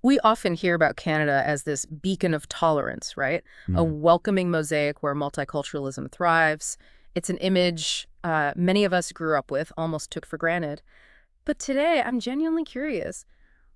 We often hear about Canada as this beacon of tolerance, right? A Mhm. welcoming mosaic where multiculturalism thrives. It's an image many of us grew up with, almost took for granted. But today, I'm genuinely curious.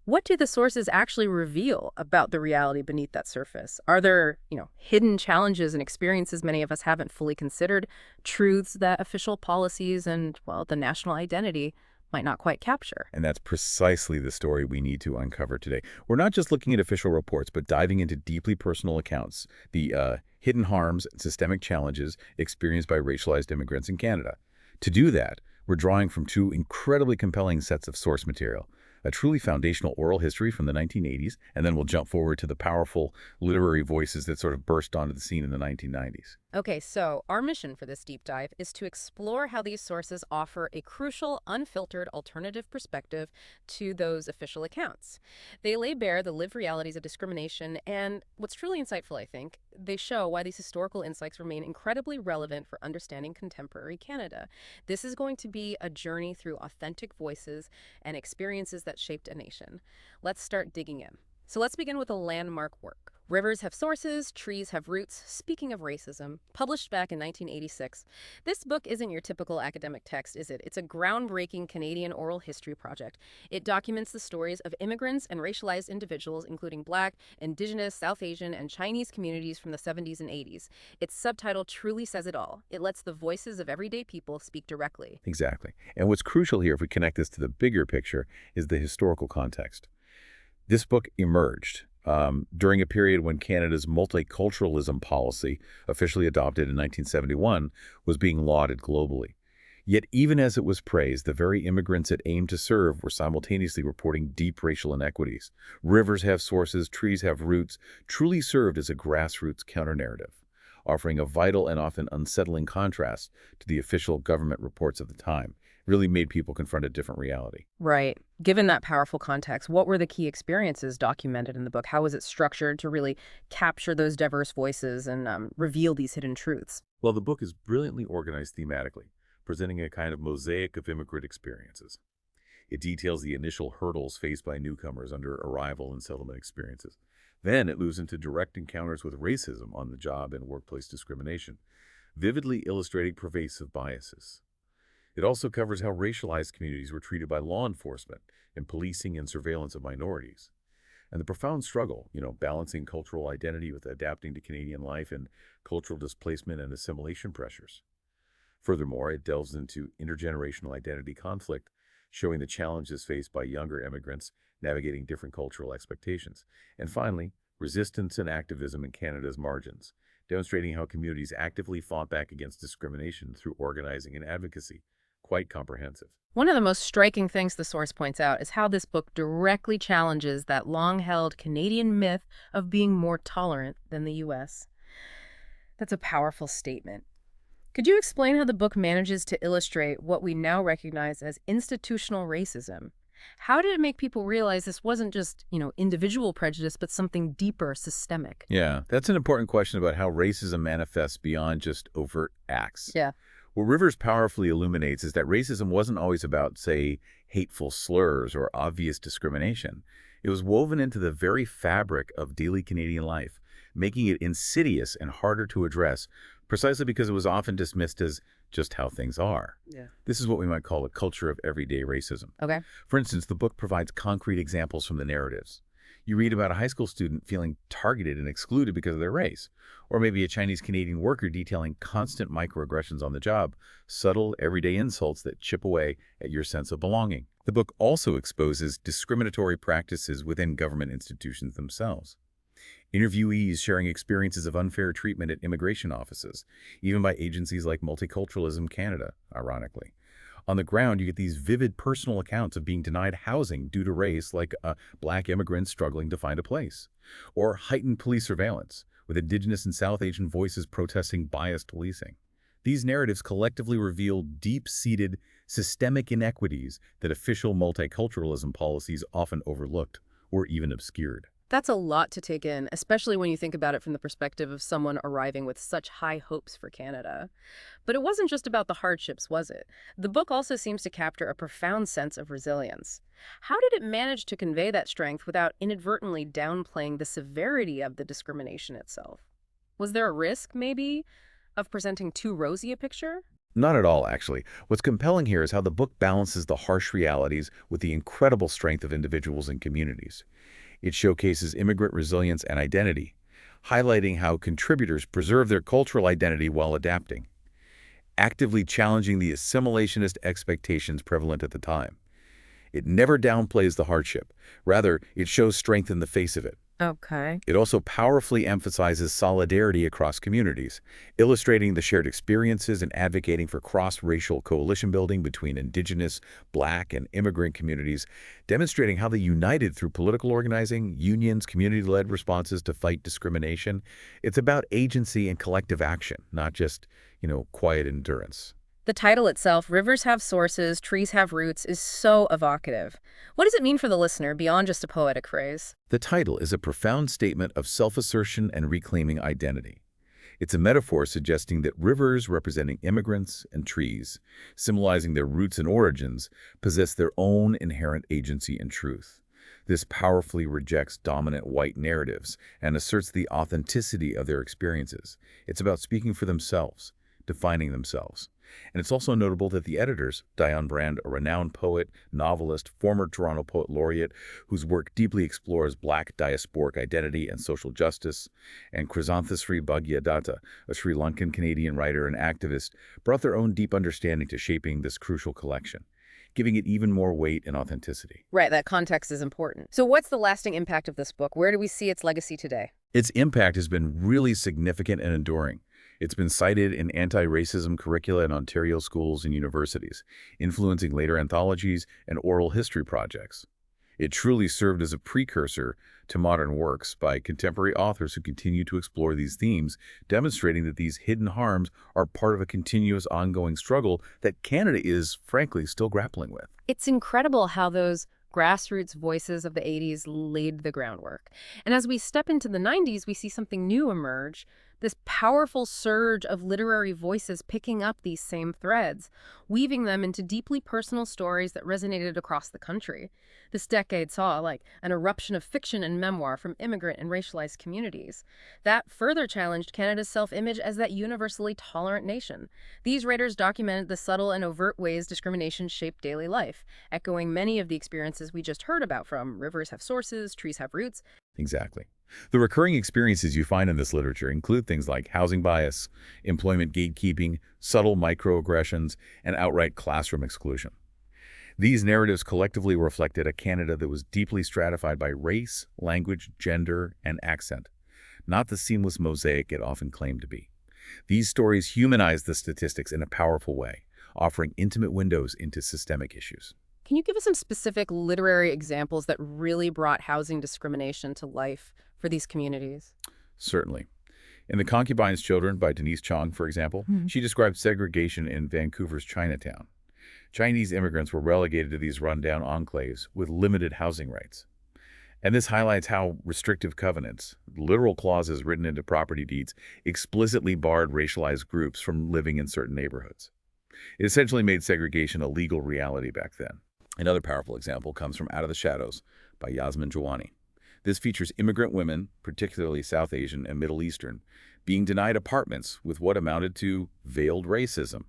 What do the sources actually reveal about the reality beneath that surface? Are there, hidden challenges and experiences many of us haven't fully considered, truths that official policies and, well, the national identity might not quite capture? And that's precisely the story we need to uncover today. We're not just looking at official reports, but diving into deeply personal accounts, the hidden harms and systemic challenges experienced by racialized immigrants in Canada. To do that, we're drawing from two incredibly compelling sets of source material, a truly foundational oral history from the 1980s, and then we'll jump forward to the powerful literary voices that sort of burst onto the scene in the 1990s. Okay, so our mission for this deep dive is to explore how these sources offer a crucial, unfiltered alternative perspective to those official accounts. They lay bare the lived realities of discrimination, and what's truly insightful, I think, they show why these historical insights remain incredibly relevant for understanding contemporary Canada. This is going to be a journey through authentic voices and experiences that shaped a nation. Let's start digging in. So let's begin with a landmark work. Rivers have sources, trees have roots. Speaking of racism, published back in 1986, this book isn't your typical academic text, is it? It's a groundbreaking Canadian oral history project. It documents the stories of immigrants and racialized individuals, including Black, Indigenous, South Asian, and Chinese communities from the 70s and 80s. Its subtitle truly says it all. It lets the voices of everyday people speak directly. Exactly. And what's crucial here, if we connect this to the bigger picture, is the historical context. This book emerged during a period when Canada's multiculturalism policy, officially adopted in 1971, was being lauded globally. Yet even as it was praised, the very immigrants it aimed to serve were simultaneously reporting deep racial inequities. Rivers have sources, trees have roots, truly served as a grassroots counter-narrative, offering a vital and often unsettling contrast to the official government reports of the time. Really made people confront a different reality. Right. Given that powerful context, what were the key experiences documented in the book? How was it structured to really capture those diverse voices and reveal these hidden truths? Well, the book is brilliantly organized thematically, presenting a kind of mosaic of immigrant experiences. It details the initial hurdles faced by newcomers under arrival and settlement experiences. Then it moves into direct encounters with racism on the job and workplace discrimination, vividly illustrating pervasive biases. It also covers how racialized communities were treated by law enforcement in policing and surveillance of minorities, and the profound struggle, balancing cultural identity with adapting to Canadian life and cultural displacement and assimilation pressures. Furthermore, it delves into intergenerational identity conflict, showing the challenges faced by younger immigrants navigating different cultural expectations. And finally, resistance and activism in Canada's margins, demonstrating how communities actively fought back against discrimination through organizing and advocacy. Quite comprehensive. One of the most striking things the source points out is how this book directly challenges that long-held Canadian myth of being more tolerant than the U.S. That's a powerful statement. Could you explain how the book manages to illustrate what we now recognize as institutional racism? How did it make people realize this wasn't just, individual prejudice, but something deeper, systemic? Yeah, that's an important question about how racism manifests beyond just overt acts. Yeah. What Rivers powerfully illuminates is that racism wasn't always about, say, hateful slurs or obvious discrimination. It was woven into the very fabric of daily Canadian life, making it insidious and harder to address, precisely because it was often dismissed as just how things are. Yeah. This is what we might call a culture of everyday racism. Okay. For instance, the book provides concrete examples from the narratives. You read about a high school student feeling targeted and excluded because of their race, or maybe a Chinese-Canadian worker detailing constant microaggressions on the job, subtle, everyday insults that chip away at your sense of belonging. The book also exposes discriminatory practices within government institutions themselves. Interviewees sharing experiences of unfair treatment at immigration offices, even by agencies like Multiculturalism Canada, ironically. On the ground, you get these vivid personal accounts of being denied housing due to race, like Black immigrants struggling to find a place, or heightened police surveillance, with Indigenous and South Asian voices protesting biased policing. These narratives collectively reveal deep-seated, systemic inequities that official multiculturalism policies often overlooked or even obscured. That's a lot to take in, especially when you think about it from the perspective of someone arriving with such high hopes for Canada. But it wasn't just about the hardships, was it? The book also seems to capture a profound sense of resilience. How did it manage to convey that strength without inadvertently downplaying the severity of the discrimination itself? Was there a risk, maybe, of presenting too rosy a picture? Not at all, actually. What's compelling here is how the book balances the harsh realities with the incredible strength of individuals and communities. It showcases immigrant resilience and identity, highlighting how contributors preserve their cultural identity while adapting, actively challenging the assimilationist expectations prevalent at the time. It never downplays the hardship. Rather, it shows strength in the face of it. Okay. It also powerfully emphasizes solidarity across communities, illustrating the shared experiences and advocating for cross-racial coalition building between Indigenous, Black, and immigrant communities, demonstrating how they united through political organizing, unions, community-led responses to fight discrimination. It's about agency and collective action, not just, quiet endurance. The title itself, Rivers Have Sources, Trees Have Roots, is so evocative. What does it mean for the listener beyond just a poetic phrase? The title is a profound statement of self-assertion and reclaiming identity. It's a metaphor suggesting that rivers representing immigrants and trees, symbolizing their roots and origins, possess their own inherent agency and truth. This powerfully rejects dominant white narratives and asserts the authenticity of their experiences. It's about speaking for themselves, defining themselves. And it's also notable that the editors, Diane Brand, a renowned poet, novelist, former Toronto Poet Laureate, whose work deeply explores Black diasporic identity and social justice, and Chrysanthus Bhagyadatta, a Sri Lankan Canadian writer and activist, brought their own deep understanding to shaping this crucial collection, giving it even more weight and authenticity. Right, that context is important. So what's the lasting impact of this book? Where do we see its legacy today? Its impact has been really significant and enduring. It's been cited in anti-racism curricula in Ontario schools and universities, influencing later anthologies and oral history projects. It truly served as a precursor to modern works by contemporary authors who continue to explore these themes, demonstrating that these hidden harms are part of a continuous ongoing struggle that Canada is, frankly, still grappling with. It's incredible how those grassroots voices of the 80s laid the groundwork. And as we step into the 90s, we see something new emerge, this powerful surge of literary voices picking up these same threads, weaving them into deeply personal stories that resonated across the country. This decade saw an eruption of fiction and memoir from immigrant and racialized communities. That further challenged Canada's self-image as that universally tolerant nation. These writers documented the subtle and overt ways discrimination shaped daily life, echoing many of the experiences we just heard about from Rivers Have Sources, Trees Have Roots. Exactly. The recurring experiences you find in this literature include things like housing bias, employment gatekeeping, subtle microaggressions, and outright classroom exclusion. These narratives collectively reflected a Canada that was deeply stratified by race, language, gender, and accent, not the seamless mosaic it often claimed to be. These stories humanize the statistics in a powerful way, offering intimate windows into systemic issues. Can you give us some specific literary examples that really brought housing discrimination to life for these communities? Certainly. In The Concubine's Children by Denise Chong, for example, she described segregation in Vancouver's Chinatown. Chinese immigrants were relegated to these rundown enclaves with limited housing rights. And this highlights how restrictive covenants, literal clauses written into property deeds, explicitly barred racialized groups from living in certain neighborhoods. It essentially made segregation a legal reality back then. Another powerful example comes from Out of the Shadows by Yasmin Jawani. This features immigrant women, particularly South Asian and Middle Eastern, being denied apartments with what amounted to veiled racism.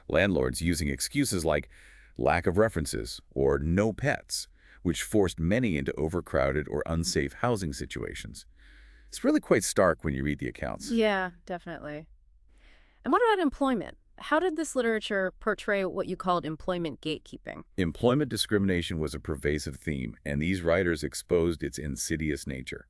Landlords using excuses like lack of references or no pets, which forced many into overcrowded or unsafe housing situations. It's really quite stark when you read the accounts. Yeah, definitely. And what about employment? How did this literature portray what you called employment gatekeeping? Employment discrimination was a pervasive theme, and these writers exposed its insidious nature.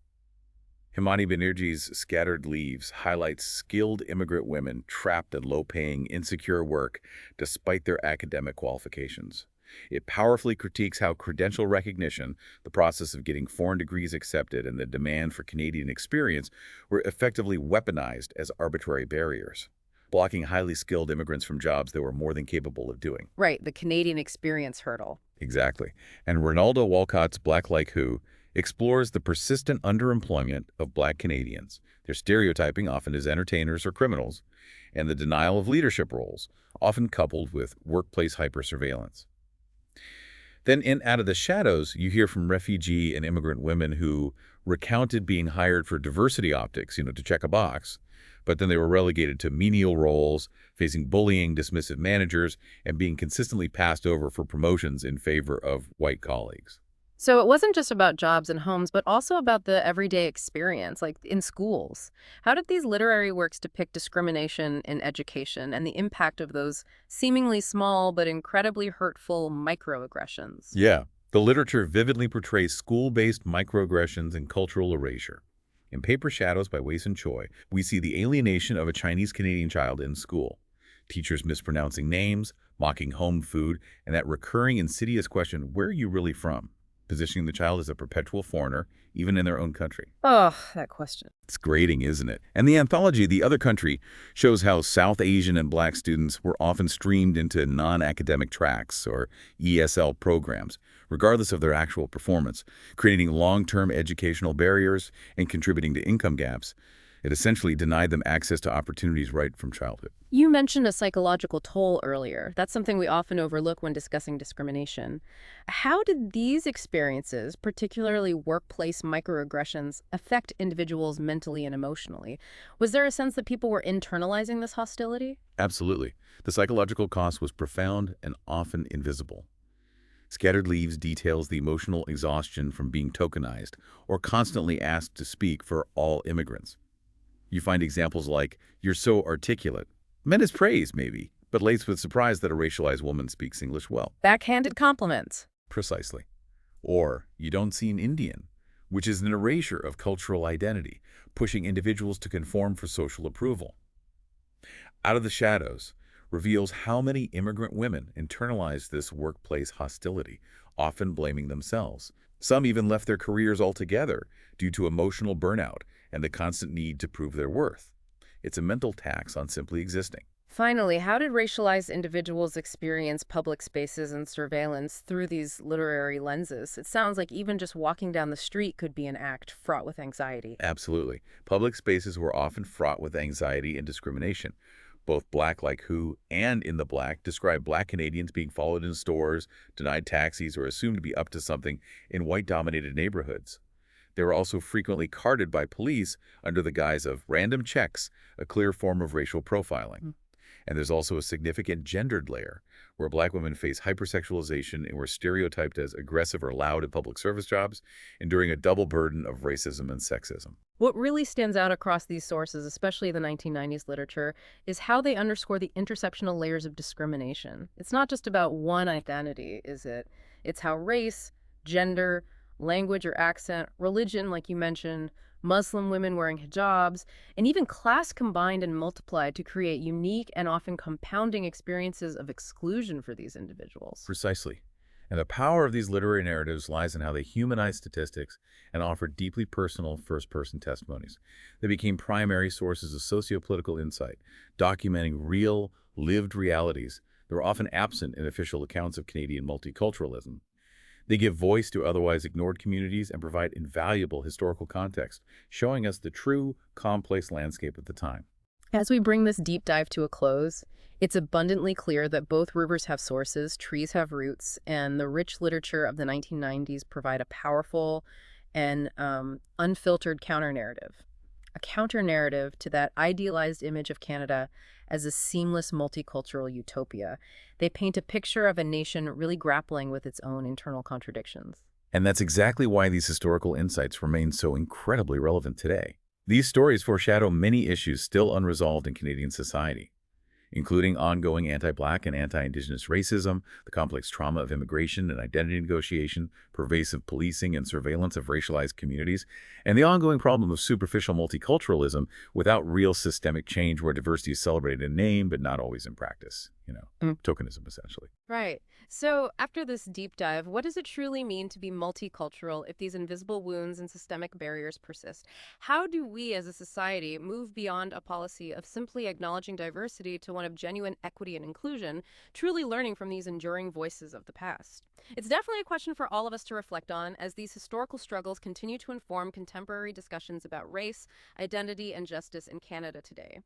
Himani Banerjee's Scattered Leaves highlights skilled immigrant women trapped in low-paying, insecure work despite their academic qualifications. It powerfully critiques how credential recognition, the process of getting foreign degrees accepted, and the demand for Canadian experience were effectively weaponized as arbitrary barriers, blocking highly skilled immigrants from jobs they were more than capable of doing. Right, the Canadian experience hurdle. Exactly. And Ronaldo Walcott's Black Like Who explores the persistent underemployment of Black Canadians, their stereotyping often as entertainers or criminals, and the denial of leadership roles, often coupled with workplace hypersurveillance. Then in Out of the Shadows, you hear from refugee and immigrant women who recounted being hired for diversity optics, to check a box, but then they were relegated to menial roles, facing bullying, dismissive managers, and being consistently passed over for promotions in favor of white colleagues. So it wasn't just about jobs and homes, but also about the everyday experience, like in schools. How did these literary works depict discrimination in education and the impact of those seemingly small but incredibly hurtful microaggressions? Yeah, the literature vividly portrays school-based microaggressions and cultural erasure. In Paper Shadows by Wei-Sun Choi, we see the alienation of a Chinese-Canadian child in school. Teachers mispronouncing names, mocking home food, and that recurring insidious question, where are you really from? Positioning the child as a perpetual foreigner, even in their own country. Oh, that question. It's grating, isn't it? And the anthology, The Other Country, shows how South Asian and Black students were often streamed into non-academic tracks or ESL programs, regardless of their actual performance, creating long-term educational barriers and contributing to income gaps. It essentially denied them access to opportunities right from childhood. You mentioned a psychological toll earlier. That's something we often overlook when discussing discrimination. How did these experiences, particularly workplace microaggressions, affect individuals mentally and emotionally? Was there a sense that people were internalizing this hostility? Absolutely. The psychological cost was profound and often invisible. Scattered Leaves details the emotional exhaustion from being tokenized or constantly asked to speak for all immigrants. You find examples like, "You're so articulate," meant as praise, maybe, but laced with surprise that a racialized woman speaks English well. Backhanded compliments. Precisely. Or, "You don't seem Indian," which is an erasure of cultural identity, pushing individuals to conform for social approval. Out of the Shadows reveals how many immigrant women internalized this workplace hostility, often blaming themselves. Some even left their careers altogether due to emotional burnout and the constant need to prove their worth. It's a mental tax on simply existing. Finally, how did racialized individuals experience public spaces and surveillance through these literary lenses? It sounds like even just walking down the street could be an act fraught with anxiety. Absolutely. Public spaces were often fraught with anxiety and discrimination. Both Black Like Who and In the Black describe Black Canadians being followed in stores, denied taxis, or assumed to be up to something in white-dominated neighborhoods. They were also frequently carded by police under the guise of random checks, a clear form of racial profiling. And there's also a significant gendered layer, where Black women face hypersexualization and were stereotyped as aggressive or loud in public service jobs, enduring a double burden of racism and sexism. What really stands out across these sources, especially the 1990s literature, is how they underscore the intersectional layers of discrimination. It's not just about one identity, is it? It's how race, gender, language or accent, religion, like you mentioned, Muslim women wearing hijabs, and even class combined and multiplied to create unique and often compounding experiences of exclusion for these individuals. Precisely. And the power of these literary narratives lies in how they humanize statistics and offer deeply personal first-person testimonies. They became primary sources of sociopolitical insight, documenting real, lived realities that were often absent in official accounts of Canadian multiculturalism. They give voice to otherwise ignored communities and provide invaluable historical context, showing us the true, complex landscape of the time. As we bring this deep dive to a close, it's abundantly clear that both rivers have sources, trees have roots, and the rich literature of the 1990s provide a powerful and unfiltered counter-narrative. A counter-narrative to that idealized image of Canada as a seamless multicultural utopia. They paint a picture of a nation really grappling with its own internal contradictions. And that's exactly why these historical insights remain so incredibly relevant today. These stories foreshadow many issues still unresolved in Canadian society, including ongoing anti-Black and anti-Indigenous racism, the complex trauma of immigration and identity negotiation, pervasive policing and surveillance of racialized communities, and the ongoing problem of superficial multiculturalism without real systemic change where diversity is celebrated in name but not always in practice. tokenism, essentially. Right. So, after this deep dive, what does it truly mean to be multicultural if these invisible wounds and systemic barriers persist? How do we as a society move beyond a policy of simply acknowledging diversity to one of genuine equity and inclusion, truly learning from these enduring voices of the past? It's definitely a question for all of us to reflect on as these historical struggles continue to inform contemporary discussions about race, identity, and justice in Canada today.